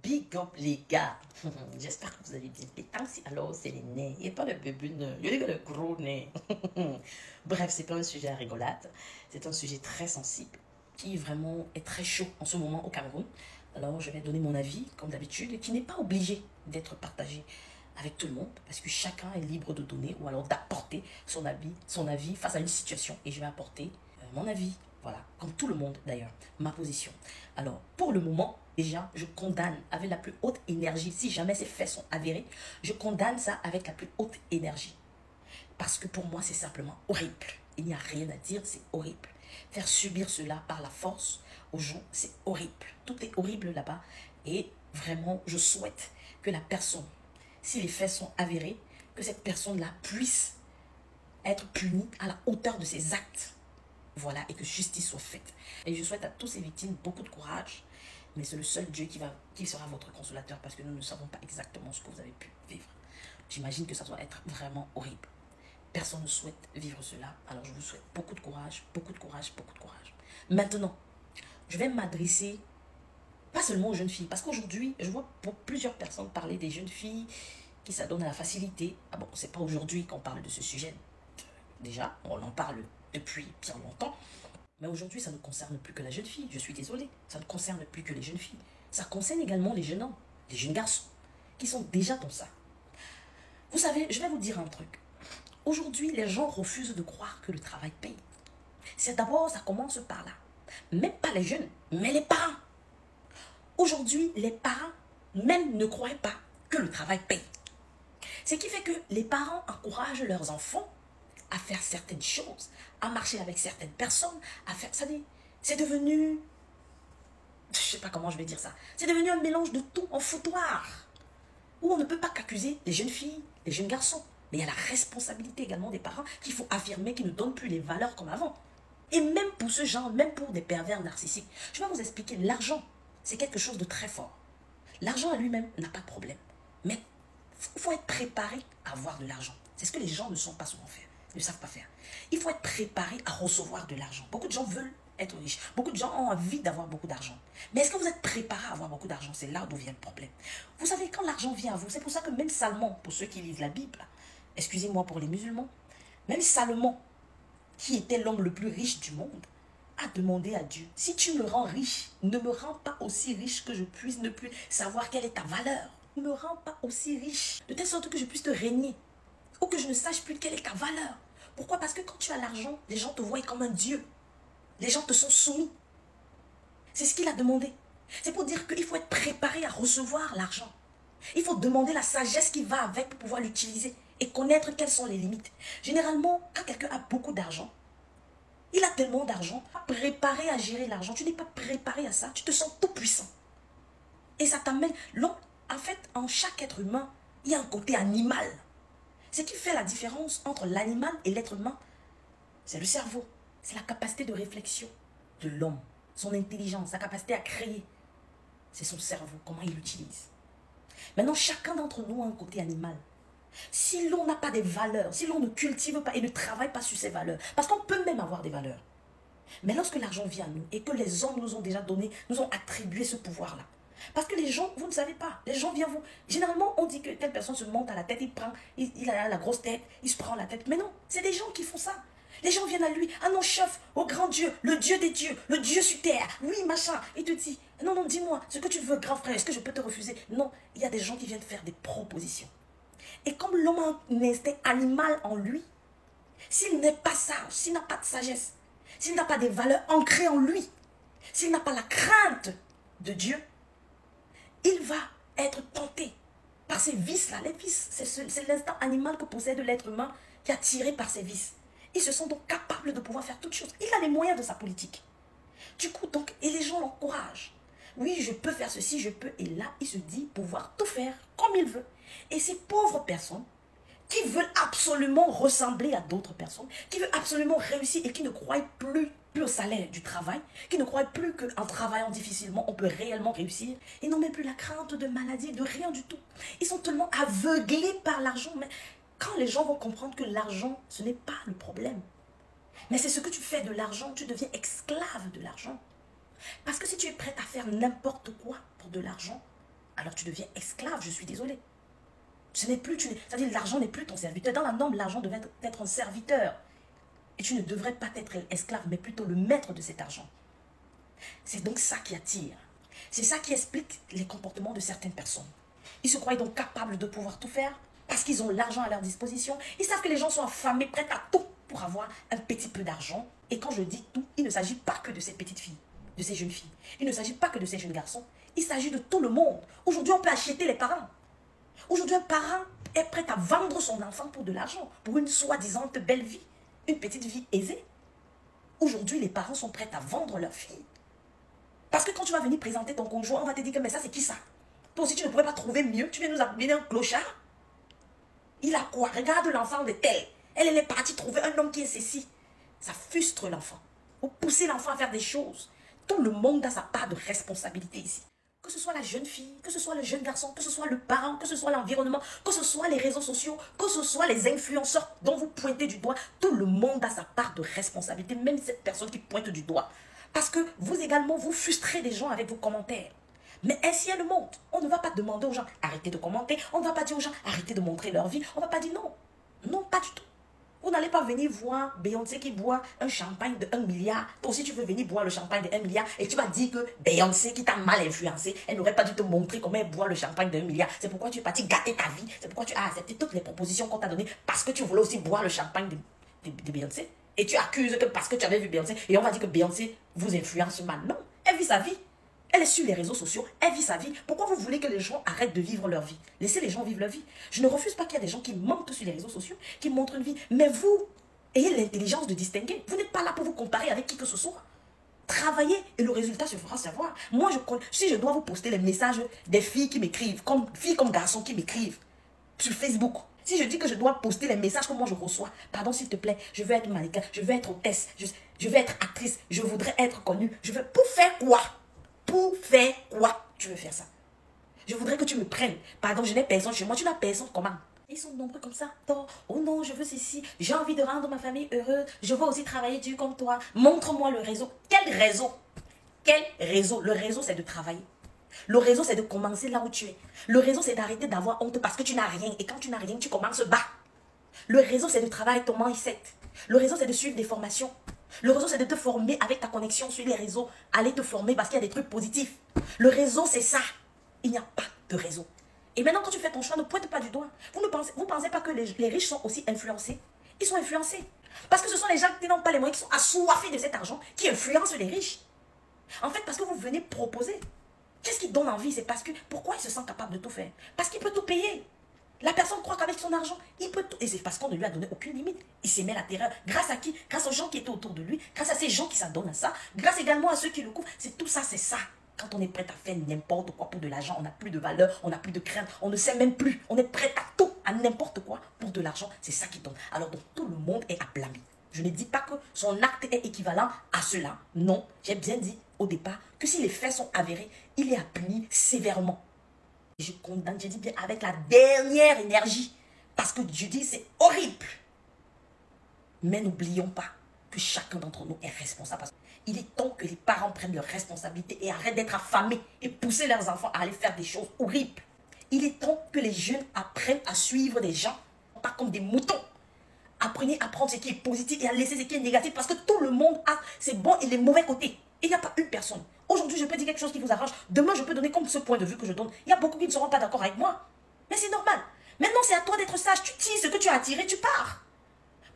Big up les gars. J'espère que vous avez des pétances. Alors, c'est les nez. Il n'y a pas le bébé nez. Il y a le gros nez. Bref, c'est pas un sujet à rigolade. C'est un sujet très sensible qui vraiment est très chaud en ce moment au Cameroun. Alors, je vais donner mon avis, comme d'habitude, qui n'est pas obligé d'être partagé avec tout le monde, parce que chacun est libre de donner ou alors d'apporter son avis face à une situation. Et je vais apporter mon avis, voilà, comme tout le monde d'ailleurs, ma position. Alors, pour le moment, déjà, je condamne avec la plus haute énergie, si jamais ces faits sont avérés, je condamne ça avec la plus haute énergie. Parce que pour moi, c'est simplement horrible. Il n'y a rien à dire, c'est horrible. Faire subir cela par la force aux gens, c'est horrible. Tout est horrible là-bas. Et vraiment, je souhaite que la personne, si les faits sont avérés, que cette personne-là puisse être punie à la hauteur de ses actes. Voilà, et que justice soit faite. Et je souhaite à tous ces victimes beaucoup de courage. Mais c'est le seul Dieu qui sera votre consolateur, parce que nous ne savons pas exactement ce que vous avez pu vivre. J'imagine que ça doit être vraiment horrible. Personne ne souhaite vivre cela. Alors je vous souhaite beaucoup de courage, beaucoup de courage, beaucoup de courage. Maintenant, je vais m'adresser pas seulement aux jeunes filles, parce qu'aujourd'hui, je vois plusieurs personnes parler des jeunes filles qui s'adonnent à la facilité. Ah bon, c'est pas aujourd'hui qu'on parle de ce sujet. Déjà, on en parle depuis bien longtemps. Mais aujourd'hui, ça ne concerne plus que la jeune fille. Je suis désolée. Ça ne concerne plus que les jeunes filles. Ça concerne également les jeunes hommes, les jeunes garçons, qui sont déjà dans ça. Vous savez, je vais vous dire un truc. Aujourd'hui, les gens refusent de croire que le travail paye. C'est d'abord, ça commence par là. Même pas les jeunes, mais les parents. Aujourd'hui, les parents même ne croient pas que le travail paye. Ce qui fait que les parents encouragent leurs enfants à faire certaines choses, à marcher avec certaines personnes, à faire ça. C'est devenu, je sais pas comment je vais dire ça, c'est devenu un mélange de tout en foutoir, où on ne peut pas qu'accuser les jeunes filles, les jeunes garçons. Mais il y a la responsabilité également des parents qu'il faut affirmer, qui ne donnent plus les valeurs comme avant. Et même pour ce genre, même pour des pervers narcissiques, je vais vous expliquer, l'argent, c'est quelque chose de très fort. L'argent à lui-même n'a pas de problème. Mais il faut être préparé à avoir de l'argent. C'est ce que les gens ne sont pas souvent faire, ne savent pas faire. Il faut être préparé à recevoir de l'argent. Beaucoup de gens veulent être riches. Beaucoup de gens ont envie d'avoir beaucoup d'argent. Mais est-ce que vous êtes préparé à avoir beaucoup d'argent? C'est là d'où vient le problème. Vous savez, quand l'argent vient à vous, c'est pour ça que même Salomon, pour ceux qui lisent la Bible, excusez-moi pour les musulmans, même Salomon, qui était l'homme le plus riche du monde, a demandé à Dieu, si tu me rends riche, ne me rends pas aussi riche que je puisse ne plus savoir quelle est ta valeur. Ne me rends pas aussi riche, de telle sorte que je puisse te régner, ou que je ne sache plus quelle est ta valeur. Pourquoi? Parce que quand tu as l'argent, les gens te voient comme un dieu. Les gens te sont soumis. C'est ce qu'il a demandé. C'est pour dire qu'il faut être préparé à recevoir l'argent. Il faut demander la sagesse qui va avec pour pouvoir l'utiliser et connaître quelles sont les limites. Généralement, quand quelqu'un a beaucoup d'argent, il a tellement d'argent, préparé à gérer l'argent, tu n'es pas préparé à ça, tu te sens tout puissant. Et ça t'amène, en fait, en chaque être humain, il y a un côté animal. Ce qui fait la différence entre l'animal et l'être humain, c'est le cerveau. C'est la capacité de réflexion de l'homme, son intelligence, sa capacité à créer. C'est son cerveau, comment il l'utilise. Maintenant, chacun d'entre nous a un côté animal. Si l'on n'a pas des valeurs, si l'on ne cultive pas et ne travaille pas sur ces valeurs, parce qu'on peut même avoir des valeurs. Mais lorsque l'argent vient à nous et que les hommes nous ont déjà donné, nous ont attribué ce pouvoir-là. Parce que les gens, vous ne savez pas, les gens viennent vous... Généralement, on dit que telle personne se monte à la tête, il a la grosse tête, il se prend la tête. Mais non, c'est des gens qui font ça. Les gens viennent à lui, ah non chef, au grand Dieu, le Dieu des dieux, le Dieu sur terre, oui machin. Il te dit, non, non, dis-moi, ce que tu veux, grand frère, est-ce que je peux te refuser? Non, il y a des gens qui viennent faire des propositions. Et comme l'homme a un instinct animal en lui, s'il n'est pas sage, s'il n'a pas de sagesse, s'il n'a pas des valeurs ancrées en lui, s'il n'a pas la crainte de Dieu, il va être tenté par ces vices-là. Les vices, c'est l'instinct animal que possède l'être humain qui est attiré par ces vices. Ils se sont donc capables de pouvoir faire toutes choses. Il a les moyens de sa politique. Du coup, donc, et les gens l'encouragent. Oui, je peux faire ceci, je peux. Et là, il se dit pouvoir tout faire comme il veut. Et ces pauvres personnes qui veulent absolument ressembler à d'autres personnes, qui veulent absolument réussir et qui ne croient plus au salaire du travail, qui ne croient plus qu'en travaillant difficilement, on peut réellement réussir. Ils n'ont même plus la crainte de maladie, de rien du tout. Ils sont tellement aveuglés par l'argent. Mais quand les gens vont comprendre que l'argent, ce n'est pas le problème, mais c'est ce que tu fais de l'argent, tu deviens esclave de l'argent. Parce que si tu es prête à faire n'importe quoi pour de l'argent, alors tu deviens esclave, je suis désolée. Ce n'est plus, c'est-à-dire l'argent n'est plus ton serviteur. Dans la norme, l'argent devait être un serviteur. Et tu ne devrais pas être esclave, mais plutôt le maître de cet argent. C'est donc ça qui attire. C'est ça qui explique les comportements de certaines personnes. Ils se croient donc capables de pouvoir tout faire parce qu'ils ont l'argent à leur disposition. Ils savent que les gens sont affamés, prêts à tout pour avoir un petit peu d'argent. Et quand je dis tout, il ne s'agit pas que de ces petites filles, de ces jeunes filles. Il ne s'agit pas que de ces jeunes garçons. Il s'agit de tout le monde. Aujourd'hui, on peut acheter les parents. Aujourd'hui, un parent est prêt à vendre son enfant pour de l'argent, pour une soi-disant belle vie, une petite vie aisée. Aujourd'hui, les parents sont prêts à vendre leur fille. Parce que quand tu vas venir présenter ton conjoint, on va te dire que mais ça, c'est qui ça? Toi aussi, tu ne pourrais pas trouver mieux. Tu viens nous amener un clochard. Il a quoi? Regarde l'enfant de tel. Elle est partie trouver un homme qui est ceci. Ça frustre l'enfant. Vous poussez l'enfant à faire des choses. Tout le monde a sa part de responsabilité ici. Que ce soit la jeune fille, que ce soit le jeune garçon, que ce soit le parent, que ce soit l'environnement, que ce soit les réseaux sociaux, que ce soit les influenceurs dont vous pointez du doigt, tout le monde a sa part de responsabilité, même cette personne qui pointe du doigt. Parce que vous également, vous frustrez les gens avec vos commentaires. Mais ainsi est le monde. On ne va pas demander aux gens, arrêtez de commenter. On ne va pas dire aux gens, arrêtez de montrer leur vie. On ne va pas dire non. Non, pas du tout. Vous n'allez pas venir voir Beyoncé qui boit un champagne de 1 milliard. Toi aussi, tu veux venir boire le champagne de 1 milliard et tu vas dire que Beyoncé qui t'a mal influencé, elle n'aurait pas dû te montrer comment elle boit le champagne de 1 milliard. C'est pourquoi tu es parti gâter ta vie. C'est pourquoi tu as accepté toutes les propositions qu'on t'a données parce que tu voulais aussi boire le champagne de Beyoncé. Et tu accuses que parce que tu avais vu Beyoncé, et on va dire que Beyoncé vous influence mal. Non, elle vit sa vie. Elle est sur les réseaux sociaux, elle vit sa vie. Pourquoi vous voulez que les gens arrêtent de vivre leur vie? Laissez les gens vivre leur vie. Je ne refuse pas qu'il y ait des gens qui mentent sur les réseaux sociaux, qui montrent une vie. Mais vous, ayez l'intelligence de distinguer. Vous n'êtes pas là pour vous comparer avec qui que ce soit. Travaillez et le résultat se fera savoir. Moi, si je dois vous poster les messages des filles qui m'écrivent, filles comme garçons qui m'écrivent sur Facebook, si je dis que je dois poster les messages que moi je reçois, pardon s'il te plaît, je veux être mannequin, je veux être hôtesse, je veux être actrice, je voudrais être connue, pour faire quoi? Pour faire quoi tu veux faire ça? Je voudrais que tu me prennes. Pardon, je n'ai personne chez moi, tu n'as personne comment? Ils sont nombreux comme ça. Oh non, je veux ceci, j'ai envie de rendre ma famille heureuse, je veux aussi travailler dur comme toi. Montre-moi le réseau. Quel réseau? Quel réseau? Le réseau, c'est de travailler. Le réseau, c'est de commencer là où tu es. Le réseau, c'est d'arrêter d'avoir honte parce que tu n'as rien. Et quand tu n'as rien, tu commences bas. Le réseau, c'est de travailler ton mindset. Le réseau, c'est de suivre des formations. Le réseau, c'est de te former avec ta connexion sur les réseaux. Aller te former parce qu'il y a des trucs positifs. Le réseau, c'est ça. Il n'y a pas de réseau. Et maintenant, quand tu fais ton choix, ne pointe pas du doigt. Vous pensez pas que les riches sont aussi influencés? Ils sont influencés. Parce que ce sont les gens qui n'ont pas les moyens, qui sont assoiffés de cet argent, qui influencent les riches. En fait, parce que vous venez proposer. Qu'est-ce qui donne envie? C'est parce que, pourquoi il se sent capable de tout faire? Parce qu'il peut tout payer. La personne croit qu'avec son argent, il peut tout. Et c'est parce qu'on ne lui a donné aucune limite. Il s'est mis à la terreur. Grâce à qui? Grâce aux gens qui étaient autour de lui. Grâce à ces gens qui s'adonnent à ça. Grâce également à ceux qui le couvrent. C'est tout ça, c'est ça. Quand on est prêt à faire n'importe quoi pour de l'argent, on n'a plus de valeur, on n'a plus de crainte, on ne sait même plus. On est prêt à tout, à n'importe quoi pour de l'argent. C'est ça qui donne. Alors donc tout le monde est à blâmer. Je ne dis pas que son acte est équivalent à cela. Non, j'ai bien dit au départ que si les faits sont avérés, il est à punir sévèrement. Je condamne, j'ai dit bien avec la dernière énergie. Parce que je dis c'est horrible. Mais n'oublions pas que chacun d'entre nous est responsable. Il est temps que les parents prennent leurs responsabilités et arrêtent d'être affamés et pousser leurs enfants à aller faire des choses horribles. Il est temps que les jeunes apprennent à suivre des gens, pas comme des moutons. Apprenez à prendre ce qui est positif et à laisser ce qui est négatif parce que tout le monde a ses bons et les mauvais côtés. Il n'y a pas une personne. Aujourd'hui, je peux dire quelque chose qui vous arrange. Demain, je peux donner comme ce point de vue que je donne. Il y a beaucoup qui ne seront pas d'accord avec moi. Mais c'est normal. Maintenant, c'est à toi d'être sage. Tu tires ce que tu as attiré, tu pars.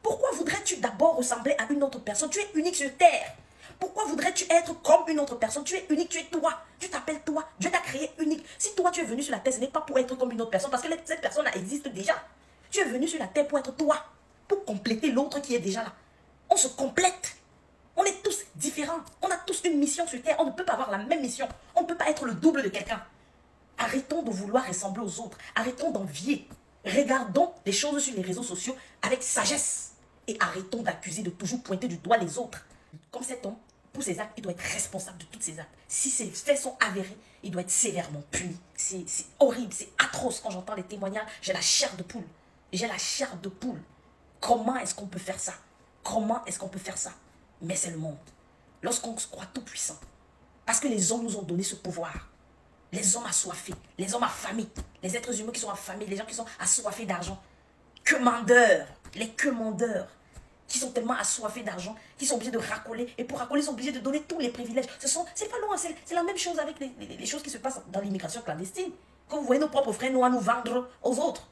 Pourquoi voudrais-tu d'abord ressembler à une autre personne? Tu es unique sur terre. Pourquoi voudrais-tu être comme une autre personne? Tu es unique, tu es toi. Tu t'appelles toi. Dieu t'a créé unique. Si toi, tu es venu sur la terre, ce n'est pas pour être comme une autre personne parce que cette personne existe déjà. Tu es venu sur la terre pour être toi. Pour compléter l'autre qui est déjà là. On se complète. On est tous différents. On a tous une mission sur terre. On ne peut pas avoir la même mission. On ne peut pas être le double de quelqu'un. Arrêtons de vouloir ressembler aux autres. Arrêtons d'envier. Regardons les choses sur les réseaux sociaux avec sagesse. Et arrêtons d'accuser, de toujours pointer du doigt les autres. Comme cet homme, pour ses actes, il doit être responsable de tous ses actes. Si ses faits sont avérés, il doit être sévèrement puni. C'est horrible, c'est atroce. Quand j'entends les témoignages, j'ai la chair de poule. J'ai la chair de poule. Comment est-ce qu'on peut faire ça? Comment est-ce qu'on peut faire ça? Mais c'est le monde. Lorsqu'on se croit tout puissant. Parce que les hommes nous ont donné ce pouvoir. Les hommes assoiffés, les hommes affamés, les êtres humains qui sont affamés, les gens qui sont assoiffés d'argent. Quemandeurs, les quemandeurs, qui sont tellement assoiffés d'argent, qui sont obligés de racoler. Et pour racoler, ils sont obligés de donner tous les privilèges. C'est pas loin, c'est la même chose avec les choses qui se passent dans l'immigration clandestine. Quand vous voyez nos propres frères noirs nous vendre aux autres.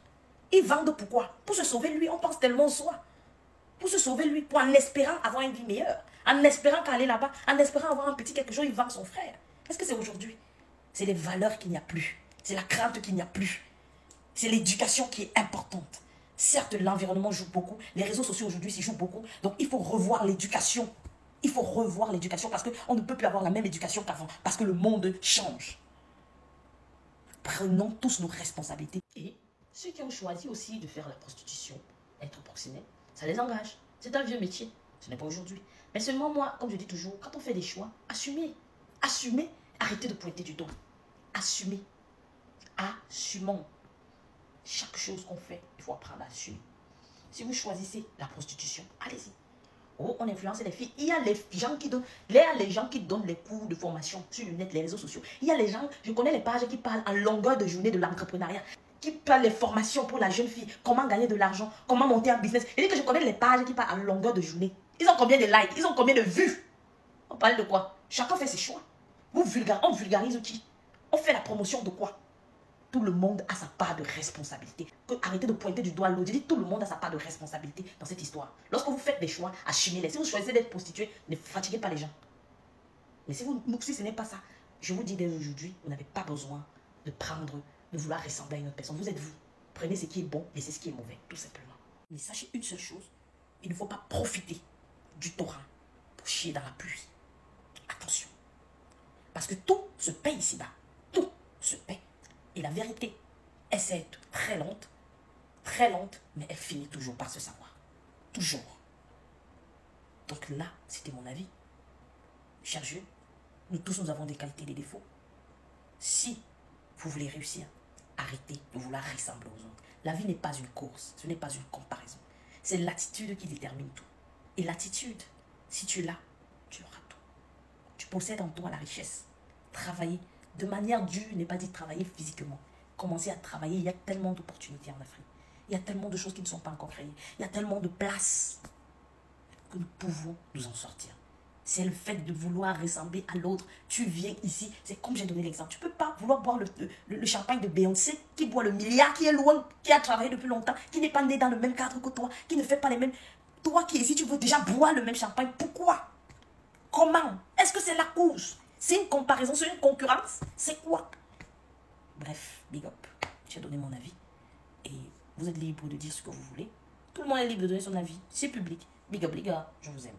Ils vendent pourquoi? Pour se sauver lui, on pense tellement en soi. Pour se sauver lui, pour en espérant avoir une vie meilleure. En espérant qu'aller là-bas, en espérant avoir un petit quelque chose, il vend son frère. Est-ce que c'est aujourd'hui? C'est les valeurs qu'il n'y a plus. C'est la crainte qu'il n'y a plus. C'est l'éducation qui est importante. Certes, l'environnement joue beaucoup. Les réseaux sociaux aujourd'hui s'y jouent beaucoup. Donc, il faut revoir l'éducation. Il faut revoir l'éducation parce qu'on ne peut plus avoir la même éducation qu'avant. Parce que le monde change. Prenons tous nos responsabilités. Et ceux qui ont choisi aussi de faire la prostitution, être proxénète, ça les engage. C'est un vieux métier. Ce n'est pas aujourd'hui. Mais seulement moi, comme je dis toujours, quand on fait des choix, assumez. Assumez. Arrêtez de pointer du doigt. Assumez. Assumons. Chaque chose qu'on fait, il faut apprendre à assumer. Si vous choisissez la prostitution, allez-y. Oh, on influence les filles. Il y a les gens qui donnent, les cours de formation sur le net, les réseaux sociaux. Il y a les gens, je connais les pages qui parlent en longueur de journée de l'entrepreneuriat, qui parlent les formations pour la jeune fille, comment gagner de l'argent, comment monter un business. Je dis que je connais les pages qui parlent en longueur de journée. Ils ont combien de likes, ils ont combien de vues. On parle de quoi? Chacun fait ses choix. On vulgarise qui? On fait la promotion de quoi? Tout le monde a sa part de responsabilité. Arrêtez de pointer du doigt l'autre. Je dis tout le monde a sa part de responsabilité dans cette histoire. Lorsque vous faites des choix, assumez-les. Si vous choisissez d'être prostituée, ne fatiguez pas les gens. Mais si ce n'est pas ça, je vous dis dès aujourd'hui, vous n'avez pas besoin de vouloir ressembler à une autre personne. Vous êtes vous. Prenez ce qui est bon, laissez ce qui est mauvais, tout simplement. Mais sachez une seule chose, il ne faut pas profiter du torrent pour chier dans la pluie. Attention. Parce que tout se paye ici-bas. Tout se paye. Et la vérité, elle sait être très lente, mais elle finit toujours par se savoir. Toujours. Donc là, c'était mon avis. Chers jeunes, nous tous, nous avons des qualités et des défauts. Si vous voulez réussir, arrêtez de vouloir ressembler aux autres. La vie n'est pas une course, ce n'est pas une comparaison. C'est l'attitude qui détermine tout. Et l'attitude, si tu l'as, tu auras tout. Tu possèdes en toi la richesse. Travailler de manière dure, n'est pas dit travailler physiquement. Commencez à travailler, il y a tellement d'opportunités en Afrique. Il y a tellement de choses qui ne sont pas encore créées. Il y a tellement de places que nous pouvons nous en sortir. C'est le fait de vouloir ressembler à l'autre. Tu viens ici, c'est comme j'ai donné l'exemple. Tu ne peux pas vouloir boire le champagne de Beyoncé, qui boit le milliard, qui est loin, qui a travaillé depuis longtemps, qui n'est pas né dans le même cadre que toi, qui ne fait pas les mêmes... Toi qui es ici, tu veux déjà boire le même champagne. Pourquoi? Comment? Est-ce que c'est la course? C'est une comparaison, c'est une concurrence? C'est quoi? Bref, big up. J'ai donné mon avis. Et vous êtes libre de dire ce que vous voulez. Tout le monde est libre de donner son avis. C'est public. Big up les gars, je vous aime.